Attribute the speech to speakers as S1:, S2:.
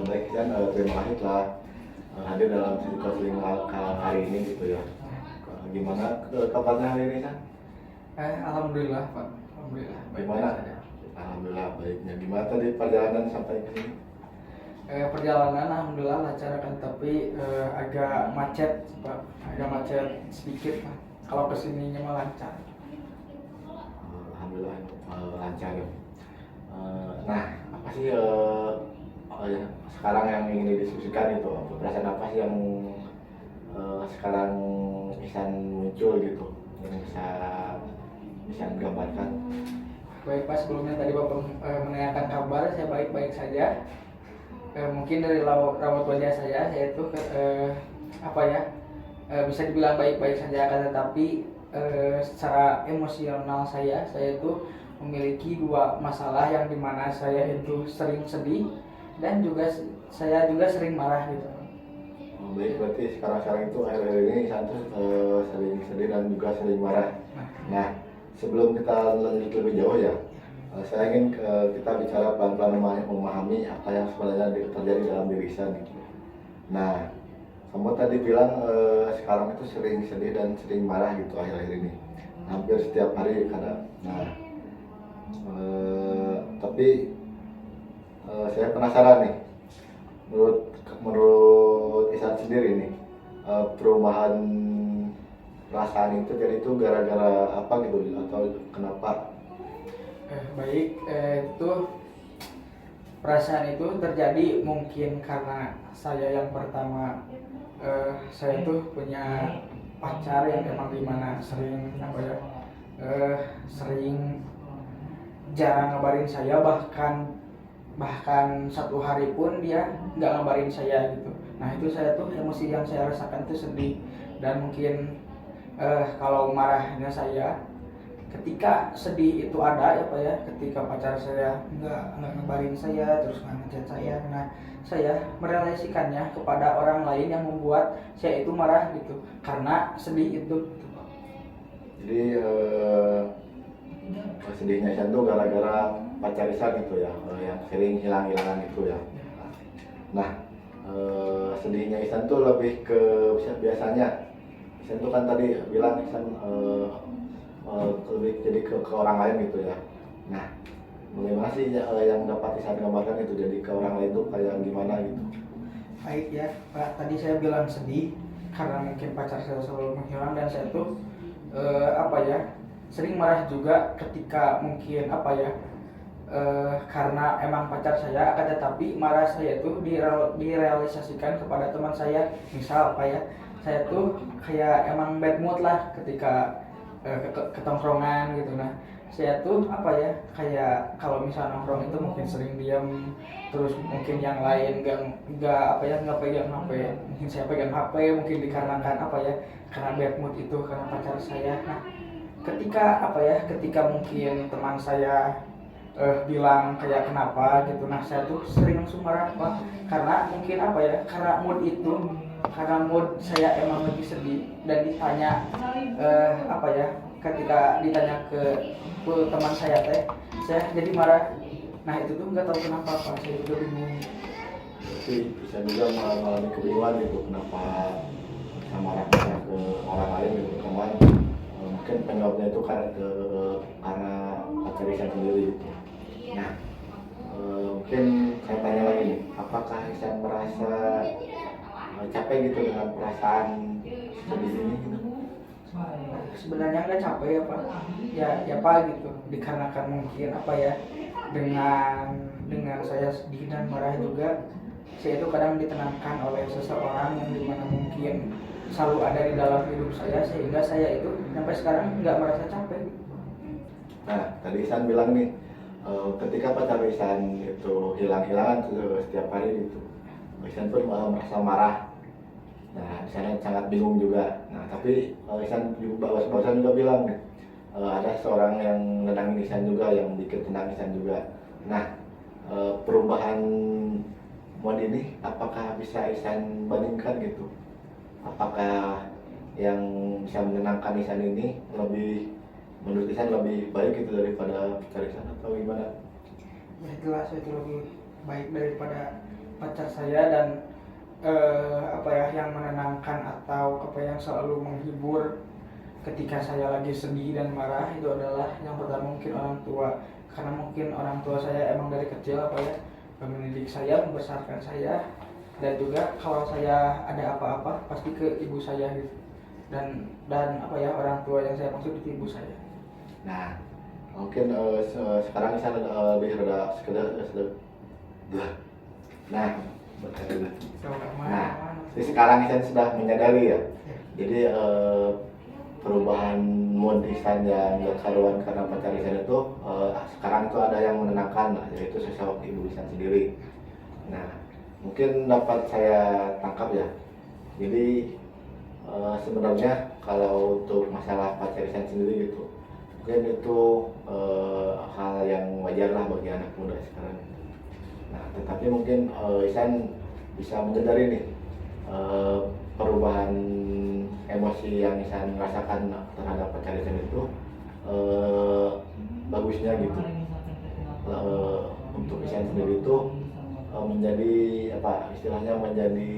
S1: Baik Isan, terima kasih telah hadir dalam sesi counseling hari ini gitu ya. Gimana kabarnya hari ini Isan?
S2: Alhamdulillah Pak, alhamdulillah
S1: Gimana?
S2: saja.
S1: Alhamdulillah baiknya. Gimana tadi perjalanan sampai ke sini?
S2: Perjalanan alhamdulillah lancar kan, tapi agak macet Pak, agak macet sedikit Pak. Kalau kesininya mah lancar.
S1: Alhamdulillah lancar. Nah, apa sih ya, sekarang yang ingin didiskusikan itu? Perasaan apa sih yang sekarang Isan muncul gitu? Yang bisa gambarkan?
S2: Baik Pak, sebelumnya tadi Bapak menanyakan kabar, saya baik-baik saja. Mungkin dari raut wajah saya itu bisa dibilang baik-baik saja, kan, tetapi secara emosional saya itu memiliki dua masalah yang dimana saya itu sering sedih dan juga saya juga sering marah gitu.
S1: Baik, berarti sekarang itu akhir-akhir ini Isan tuh sering sedih dan juga sering marah. Nah, sebelum kita lanjut lebih jauh ya, saya ingin kita bicara pelan-pelan memahami apa yang sebenarnya terjadi dalam diri Isan gitu. Nah, kamu tadi bilang sekarang itu sering sedih dan sering marah gitu akhir-akhir ini, hampir setiap hari kadang. Nah, tapi saya penasaran nih, menurut Isan sendiri nih, perubahan perasaan itu jadi itu gara-gara apa gitu atau kenapa?
S2: Itu perasaan itu terjadi mungkin karena saya yang pertama, saya tuh punya pacar yang emang dimana sering sering jarang ngabarin saya, bahkan satu hari pun dia nggak ngabarin saya gitu. Nah itu saya tuh emosi yang saya rasakan tuh sedih, dan mungkin kalau marahnya saya ketika sedih itu ada ketika pacar saya nggak ngabarin saya, terus nggak ngechat saya. Nah saya merealisasikannya kepada orang lain yang membuat saya itu marah gitu karena sedih itu.
S1: Jadi sedihnya Isan tuh gara-gara pacar Isan gitu ya, yang sering hilang-hilangan gitu ya. Nah, sedihnya Isan tuh lebih ke biasanya Isan tuh kan tadi bilang Isan lebih jadi ke orang lain gitu ya. Nah, bagaimana sih yang dapat Isan gambarkan itu jadi ke orang lain tuh kayak gimana gitu?
S2: Baik ya Pak, tadi saya bilang sedih karena mungkin pacar saya selalu menghilang, dan saya tuh sering marah juga ketika mungkin karena emang pacar saya, akan tetapi marah saya itu direalisasikan kepada teman saya. Misal saya tuh kayak emang bad mood lah ketika ketongkrongan gitu. Nah saya tuh kayak kalau misal nongkrong itu mungkin sering diam, terus mungkin yang lain nggak pegang HP, mungkin saya pegang HP, mungkin dikarenakan karena bad mood itu karena pacar saya. Nah ketika mungkin teman saya bilang kayak kenapa gitu, nah saya tuh sering langsung marah Pak, karena mungkin karena mood saya emang lagi sedih, dan ditanya ketika ditanya ke teman saya saya jadi marah. Nah itu tuh nggak tahu kenapa Pak, saya juga bingung.
S1: Jadi bisa juga mengalami kebingungan gitu kenapa bisa marah-marah ke orang lain gitu, teman mungkin penyebabnya itu karena pacar Isan sendiri gitu. Nah, mungkin saya tanya lagi nih, apakah Isan merasa capek gitu dengan perasaan sedih ini gitu?
S2: Sebenarnya nggak capek ya Pak, ya Pak gitu, dikarenakan mungkin dengan saya sedih dan marah juga, saya itu kadang ditenangkan oleh seseorang yang dimana mungkin selalu ada di dalam hidup saya, sehingga saya itu sampai sekarang nggak merasa capek.
S1: Nah, tadi Isan bilang nih, ketika pacar Isan itu hilang-hilangan setiap hari gitu, Isan pun merasa marah. Nah, Isan sangat bingung juga. Nah, tapi Isan juga barusan juga bilang nih, ada seorang yang nenangin Isan juga, yang bikin tenang Isan juga. Nah, perubahan mod ini apakah bisa Isan bandingkan gitu? Apakah yang bisa menenangkan Isan ini menurut Isan lebih baik gitu daripada pacar Isan atau gimana?
S2: Ya jelas itu lebih baik daripada pacar saya dan apa ya, yang menenangkan atau apa yang selalu menghibur ketika saya lagi sedih dan marah itu adalah yang pertama mungkin orang tua, karena mungkin orang tua saya emang dari kecil apa ya, mendidik saya, membesarkan saya, dan juga kalau saya ada apa-apa pasti ke ibu saya gitu, dan apa ya, orang tua yang saya maksud itu ibu saya.
S1: Nah, mungkin sekarang Isan lebih rada sekedar nah, betul. Nah, jadi sekarang Isan sudah menyadari ya. Jadi perubahan mood Isan yang gak karuan karena pacar Isan itu sekarang itu ada yang menenangkan, yaitu sosok ibu Isan sendiri. Nah, mungkin dapat saya tangkap ya. Jadi sebenarnya kalau untuk masalah pacar Isan sendiri gitu, mungkin itu hal yang wajar lah bagi anak muda sekarang. Nah, tetapi mungkin Isan bisa menyadari nih perubahan emosi yang Isan rasakan terhadap pacar Isan itu bagusnya gitu. Untuk Isan sendiri itu menjadi apa istilahnya menjadi